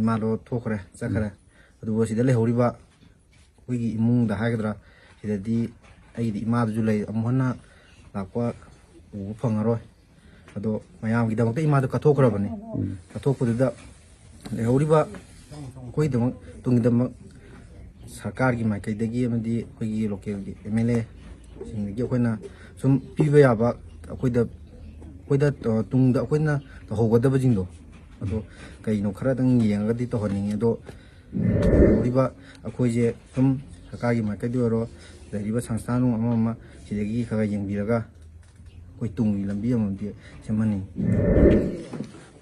이마로 토크래 짝그래 ꯑꯗꯨꯕꯨ ꯁꯤꯗ ꯂꯩꯍꯧꯔꯤꯕ ꯑꯩꯈꯣꯏꯒꯤ ꯏꯃꯨꯡꯗ ꯍꯥꯏꯒꯗ꯭ꯔꯥ ꯁꯤꯗꯗꯤ ꯑꯩꯒꯤꯗꯤ ꯏꯃꯥꯗꯨꯁꯨ ꯂꯩ ꯑꯃꯨꯛ ꯍꯟꯅ ꯂꯥꯛꯄ ꯎꯕ ꯐꯪꯉꯔꯣꯏ ꯑꯗꯣ ꯃꯌꯥꯝꯒꯤꯗꯃꯛꯇ ꯏꯃꯥꯗꯣ ꯀꯠꯊꯣꯛꯈ꯭ꯔꯕꯅꯤ ꯀꯠꯊꯣꯛꯄꯗꯨꯗ ꯂꯩꯍꯧꯔꯤꯕ ꯑꯩꯈꯣꯏꯒꯤꯗꯃꯛ ꯇꯨꯡꯒꯤꯗꯃꯛ ꯁꯔꯀꯥꯔꯒꯤ ꯃꯥꯏꯀꯩꯗꯒꯤ ꯑꯃꯗꯤ ꯑꯩꯈꯣꯏꯒꯤ ꯂꯣꯀꯦꯜꯒꯤ MLA ꯁꯤꯡꯗꯒꯤ ꯑꯩꯈꯣꯏꯅ ꯁꯨꯝ ꯄꯤꯕ ꯌꯥꯕ ꯑꯩꯈꯣꯏꯗ ꯇꯨꯡꯗ ꯑꯩꯈꯣꯏꯅ ꯇꯧꯍꯧꯒꯗꯕꯁꯤꯡꯗꯣ ꯑꯗꯣ ꯀꯩꯅꯣ ꯈꯔꯗꯪ ꯌꯦꯡꯉꯒꯗꯤ ꯇꯧꯍꯟꯅꯤꯡꯉꯤ ꯑꯗꯣ ꯂꯩꯍꯧꯔꯤꯕ ꯑꯩꯈꯣꯏꯁꯦ ꯁꯨꯝ ꯁꯔꯀꯥꯔꯒꯤ ꯃꯥꯏꯀꯩꯗ ꯑꯣꯏꯔꯣ ꯂꯩꯔꯤꯕ ꯁꯪꯁꯊꯥꯟ ꯅꯨꯡ ꯑꯃ ꯁꯤꯗꯒꯤ ꯈꯔ ꯌꯦꯡꯕꯤꯔꯒ ꯑꯩꯈꯣꯏ ꯇꯨꯡꯒꯤ ꯂꯝꯕꯤ ꯑꯃꯗꯤ ꯁꯦꯝꯍꯟꯅꯤꯡꯉꯤ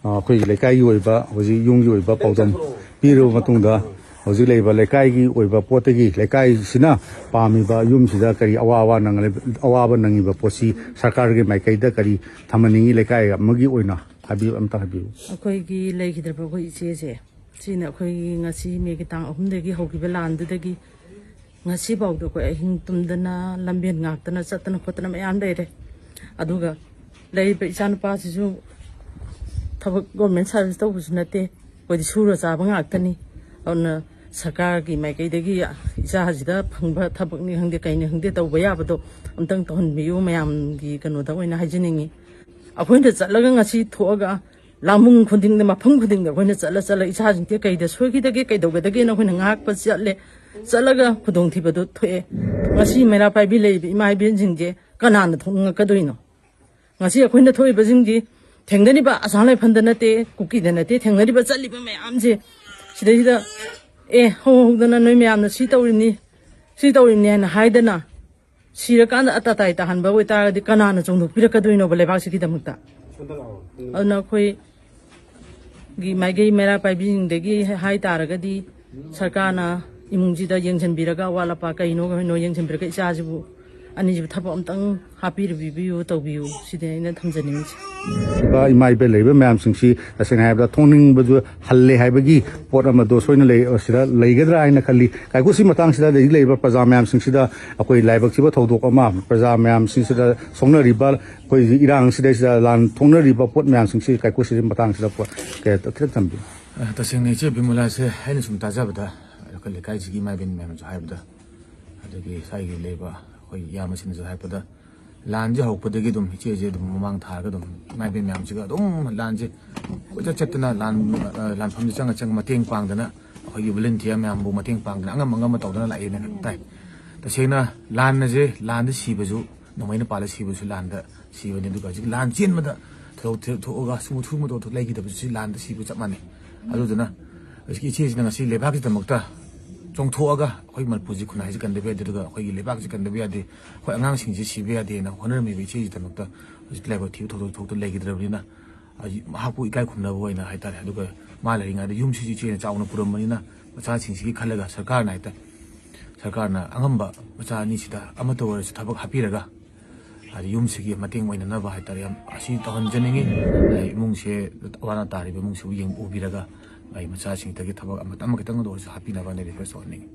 ꯑꯩꯈꯣꯏꯒꯤ ꯂꯩꯀꯥꯏꯒꯤ ꯑꯣꯏꯕ ꯍꯧꯖꯤꯛ ꯌꯨꯝꯒꯤ ꯑꯣꯏꯕ ꯄꯥꯎꯗꯝ ꯄꯤꯔꯕ ꯃꯇꯨꯡꯗ ꯍꯧꯖꯤꯛ ꯂꯩꯕ ꯂꯩꯀꯥꯏꯒꯤ ꯑꯣꯏꯕ ꯄꯣꯠꯇꯒꯤ ꯂꯩꯀꯥꯏꯁꯤꯅ ꯄꯥꯝꯃꯤꯕ ꯌꯨꯝꯁꯤꯗ ꯀꯔꯤ ꯑꯋꯥꯕ ꯅꯪꯉꯤꯕ ꯄꯣꯠꯁꯤ ꯁꯔꯀꯥꯔꯒꯤ ꯃꯥꯏꯀꯩꯗ ꯀꯔꯤ ꯊꯝꯍꯟꯅꯤꯡꯉꯤ ꯂꯩꯀꯥꯏ ꯑꯃꯒꯤ ꯑꯣꯏꯅ ꯍꯥꯏꯕꯤꯌꯨ ꯑꯝꯇ ꯍꯥꯏꯕꯤꯌꯨ ꯑꯩꯈꯣꯏꯒꯤ ꯂꯩꯈꯤꯗ꯭ꯔꯕ ꯑꯩꯈꯣꯏ ꯏꯆꯦꯁꯦ ꯁꯤꯅ ꯑꯩꯈꯣꯏꯒꯤ ꯉꯁꯤ ꯃꯦꯒꯤ ꯇꯥꯡ 3ꯗꯒꯤ ꯍꯧꯈꯤꯕ ꯂꯥꯟꯗꯨꯗꯒꯤ ꯉꯁꯤ ꯐꯥꯎꯗ ꯑꯩꯈꯣꯏ ꯑꯍꯤꯡ ꯇꯨꯝꯗꯅ ꯂꯝꯕꯦꯟ ꯉꯥꯛꯇꯅ ꯆꯠꯇꯅ ꯈꯣꯠꯇꯅ ꯃꯌꯥꯝ ꯂꯩꯔꯦ ꯑꯗꯨꯒ ꯂꯩꯔꯤꯕ ꯏꯆꯥꯅꯨꯄꯥꯁꯤꯁꯨ ꯊꯕꯛ ꯒꯣꯔꯃꯦꯟ ꯁꯥꯔꯚꯤꯁ ꯇꯧꯕꯁꯨ ꯅꯠꯇꯦ ꯑꯩꯈꯣꯏꯗꯤ ꯁꯨꯔ ꯆꯥꯕ ꯉꯥꯛꯇꯅꯤ ꯑꯗꯨꯅ ꯁꯔꯀꯥꯔꯒꯤ ꯃꯥꯏꯀꯩꯗꯒꯤ ꯏꯆꯥꯁꯤꯗ ꯐꯪꯕ ꯊꯕꯛꯅꯤ ꯈꯪꯗꯦ ꯀꯩꯅꯤ ꯈꯪꯗꯦ ꯇꯧꯕ ꯌꯥꯕꯗꯣ ꯑꯝꯇꯪ ꯇꯧꯍꯟꯕꯤꯌꯨ ꯃꯌꯥꯝꯒꯤ ꯀꯩꯅꯣꯗ ꯑꯣꯏꯅ ꯍꯥꯏꯖꯅꯤꯡꯉꯤ ꯑꯩꯈꯣꯏꯅ ꯆꯠꯂꯒ ꯉꯁꯤ ꯊꯣꯛꯑꯒ ꯂꯥꯃꯨꯡ ꯈꯨꯗꯤꯡꯗ ꯃꯐꯝ ꯈꯨꯗꯤꯡꯗ ꯑꯩꯈꯣꯏꯅ ꯆꯠꯂ ꯏꯆꯥꯁꯤꯡꯁꯦ ꯀꯩꯗ ꯁꯣꯏꯈꯤꯗꯒꯦ ꯀꯩꯗꯧꯒꯗꯒꯦꯅ ꯑꯩꯈꯣꯏꯅ ꯉꯥꯛꯄ ꯆꯠꯂꯒ ꯈꯨꯗꯣꯡꯊꯤꯕꯗꯣ ꯊꯣꯛꯑꯦ ꯉꯁꯤ ꯃꯩꯔꯥ ꯄꯥꯏꯕꯤ ꯂꯩꯔꯤꯕ ꯏꯃꯥ ꯏꯕꯦꯟꯁꯤꯡꯁꯦ ꯀꯅꯥꯅ ꯊꯣꯛꯅꯤꯡꯉꯛꯀꯗꯣꯏꯅꯣ ꯉꯁꯤ ꯑꯩꯈꯣꯏꯅ ꯊꯣꯛꯏꯕꯁꯤꯡꯗꯤ ꯊꯦꯡꯅꯔꯤꯕ ꯑꯁꯥꯝ ꯔꯥꯏꯐꯜꯗ ꯅꯠꯇꯦ ꯀꯨꯀꯤꯗ ꯅꯠꯇꯦ ꯊꯦꯡꯅꯔꯤꯕ ꯆꯠꯂꯤꯕ ꯃꯌꯥꯝꯁꯦ ꯁꯤꯗꯩꯁꯤꯗ ꯍꯧꯗꯅ ꯅꯣꯏ ꯃꯌꯥꯝꯅ ꯁꯤ ꯇꯧꯔꯤꯅꯤ ꯍꯥꯏꯅ ꯍꯥꯏꯗꯅ ꯁꯤꯔꯀꯥꯟꯗ ꯑꯇꯥꯇꯥꯏ ꯇꯥꯍꯟꯕ ꯑꯣꯏꯇꯥꯔꯒꯗꯤ ꯀꯅꯥꯅ ꯆꯣꯡꯊꯣꯛꯄꯤꯔꯛꯀꯗꯣꯏꯅꯣꯕ ꯂꯩꯕꯥꯛꯁꯤꯒꯤꯗꯃꯛꯇ ꯑꯗꯨꯅ ꯑꯩꯈꯣꯏꯒꯤ ꯃꯥꯏꯀꯩ ꯃꯩꯔꯥ ꯄꯥꯏꯕꯤꯁꯤꯡꯗꯒꯤ ꯍꯥꯏ ꯇꯥꯔꯒꯗꯤ ꯁꯔꯀꯥꯔꯅ ꯏꯃꯨꯡꯁꯤꯗ ꯌꯦꯡꯁꯤꯟꯕꯤꯔꯒ ꯑꯋꯥꯠ ꯑꯄꯥ ꯀꯩꯅꯣ ꯌꯦꯡꯁꯤꯟꯕꯤꯔꯒ ꯏꯆꯥꯁꯤꯕꯨ ꯑꯅꯤꯁꯤꯕꯨ ꯊꯕꯛ ꯑꯝꯇꯪ ꯍꯥꯞꯄꯤꯕꯤꯌꯨ ꯇꯧꯕꯤꯌꯨ ꯁꯤꯗꯤ ꯑꯩꯅ ꯊꯝꯖꯅꯤꯡꯉꯤꯁꯦ ꯏꯃꯥ ꯏꯕꯦꯜ ꯂꯩꯕ ꯃꯌꯥꯝꯁꯤꯡꯁꯤ ꯇꯁꯦꯡꯅ ꯍꯥꯏꯕꯗ ꯊꯣꯡꯅꯤꯡꯕꯗꯨ ꯍꯜꯂꯦ ꯍꯥꯏꯕꯒꯤ ꯄꯣꯠ ꯑꯃꯗꯣ ꯁꯣꯏꯅ ꯁꯤꯗ ꯂꯩꯒꯗ꯭ꯔꯥ ꯍꯥꯏꯅ ꯈꯜꯂꯤ ꯀꯥꯏꯀꯨꯁꯤ ꯃꯇꯥꯡꯁꯤꯗ ꯂꯩꯔꯤꯕ ꯄ꯭ꯔꯖꯥ ꯃꯌꯥꯝꯁꯤꯡꯁꯤꯗ ꯑꯩꯈꯣꯏ ꯂꯥꯏꯕꯛꯊꯤꯕ ꯊꯧꯗꯣꯛ ꯑꯃ ꯄ꯭ꯔꯖꯥ ꯃꯌꯥꯝꯁꯤꯡꯁꯤꯗ ꯁꯣꯛꯅꯔꯤꯕ ꯑꯩꯈꯣꯏ ꯏꯔꯥꯡꯁꯤꯗꯩꯁꯤꯗ ꯂꯥꯟ ꯊꯣꯛꯅꯔꯤꯕ ꯄꯣꯠ ꯃꯌꯥꯝꯁꯤꯡꯁꯤ ꯀꯥꯏꯀꯨꯁꯤ ꯃꯇꯥꯡꯁꯤꯗ ꯈꯤꯇꯪ ꯊꯝꯕꯤꯌꯨ ꯇꯁꯦꯡꯅ ꯏꯆꯦ ꯕꯤꯃꯣꯂꯥꯁꯦ ꯑꯩꯅ ꯁꯨꯝ ꯇꯥꯖꯕꯗ ꯑꯩꯈꯣꯏ ꯂꯩꯀꯥꯏꯁꯤꯒꯤ ꯏꯃꯥ ꯏꯕꯦꯟ ꯃꯌꯥꯝꯁꯨ ꯍꯥꯏꯕꯗ ꯑꯗꯒꯤ ꯁ꯭ꯋꯥꯏꯒꯤ ꯂꯩꯕ ꯑꯩꯈꯣꯏ ꯏꯌꯥꯝꯕꯁꯤꯡꯅꯁꯨ ꯍꯥꯏꯕꯗ ꯂꯥꯟꯁꯦ ꯍꯧꯔꯛꯄꯗꯒꯤ ꯑꯗꯨꯝ ꯏꯆꯦꯁꯦ ꯑꯗꯨꯝ ꯃꯃꯥꯡ ꯊꯥꯔꯒ ꯑꯗꯨꯝ ꯏꯃꯥ ꯏꯕꯦꯟ ꯃꯌꯥꯝꯁꯤꯒ ꯑꯗꯨꯝ ꯂꯥꯟꯁꯦ ꯀꯣꯏꯆꯠ ꯆꯠꯇꯅ ꯂꯥꯟꯐꯝꯗ ꯆꯪꯉ ꯃꯇꯦꯡ ꯄꯥꯡꯗꯅ ꯑꯩꯈꯣꯏꯒꯤ ꯚꯣꯂꯨꯟꯇꯤꯌꯔ ꯃꯌꯥꯝꯕꯨ ꯃꯇꯦꯡ ꯄꯥꯡꯗꯅ ꯑꯉꯝ ꯇꯧꯗꯅ ꯂꯥꯛꯑꯦꯅ ꯇꯥꯏ ꯇꯁꯦꯡꯅ ꯂꯥꯟꯗ ꯁꯤꯕꯁꯨ ꯅꯣꯡꯃꯩꯅ ꯄꯥꯜꯂ ꯁꯤꯕꯁꯨ ꯂꯥꯟꯗ ꯁꯤꯕꯅꯤ ꯑꯗꯨꯒ ꯍꯧꯖꯤꯛ ꯂꯥꯟ ꯆꯦꯟꯕꯗ ꯊꯣꯛꯑꯒ ꯁꯨꯝꯊꯨꯕꯗꯣ ꯂꯩꯈꯤꯗꯕꯁꯨ ꯂꯥꯟꯗ ꯁꯤꯕ ꯆꯞ ꯃꯥꯟꯅꯩ ꯑꯗꯨꯗꯨꯅ ꯍꯧꯖꯤꯛꯀꯤ ꯏꯆꯦꯁꯤꯅ ꯉꯁꯤ ꯂꯩꯕꯥꯛꯀꯤꯗꯃꯛꯇ ꯆꯣꯡꯊꯣꯛꯑꯒ ꯑꯩꯈꯣꯏ ꯃꯅꯤꯄꯨꯔꯁꯤ ꯈꯨꯟꯅꯥꯏꯁꯤ ꯀꯟꯗꯕ ꯌꯥꯗꯦ ꯑꯗꯨꯒ ꯑꯩꯈꯣꯏꯒꯤ ꯂꯩꯕꯥꯛꯁꯤ ꯀꯟꯗꯕ ꯌꯥꯗꯦ ꯑꯩꯈꯣꯏ ꯑꯉꯥꯡꯁꯤꯡꯁꯤ ꯁꯤꯕ ꯌꯥꯗꯦꯅ ꯍꯣꯠꯅꯔꯝꯃꯤꯕ ꯏꯆꯦꯒꯤꯗꯃꯛꯇ ꯍꯧꯖꯤꯛ ꯂꯥꯏꯕꯛ ꯊꯤꯕ ꯊꯧꯗꯣꯛ ꯂꯩꯈꯤꯗ꯭ꯔꯕꯅꯤ나 ꯃꯍꯥꯛꯄꯨ ꯏꯀꯥꯏ ꯈꯨꯝꯅꯕ ꯑꯣꯏꯅ ꯍꯥꯏꯇꯥꯔꯦ ꯑꯗꯨꯒ ꯃꯥ ꯂꯩꯔꯤꯉꯩꯗ ꯌꯨꯝꯁꯤꯁꯨ ꯏꯆꯦꯅ ꯆꯥꯎꯅ ꯄꯨꯔꯝꯕꯅꯤꯅ ꯃꯆꯥꯁꯤꯡꯁꯤꯒꯤ ꯈꯜꯂꯒ ꯁꯔꯀꯥꯔꯅ ꯑꯉꯝꯕ ꯃꯆꯥ ꯑꯅꯤꯁꯤꯗ ꯑꯃꯠꯇ ꯑꯣꯏꯔꯁꯨ ꯊꯕꯛ ꯍꯥꯞꯄꯤꯔꯒ ꯌꯨꯝꯁꯤꯒꯤ ꯃꯇꯦꯡ ꯑꯣꯏꯅꯅꯕ ꯍꯥꯏꯇꯥꯔꯦ ꯑꯁꯤ ꯇꯧꯍꯟꯖꯅꯤꯡꯉꯤ ꯏꯃꯨꯡꯁꯦ ꯑꯋꯥ ꯇꯥꯔꯤꯕ ꯏꯃꯨꯡꯁꯤꯕꯨ ꯎꯕꯤꯔꯒ ꯃꯆꯥꯁꯤꯡꯗꯒꯤ ꯊꯕꯛ ꯑꯃꯈꯤꯇꯪ ꯑꯣꯏꯔꯁꯨ ꯍꯥꯞꯄꯤꯅꯕ ꯔꯤꯀ꯭ꯋꯦꯁ ꯇꯧꯍꯟꯅꯤꯡꯉꯤ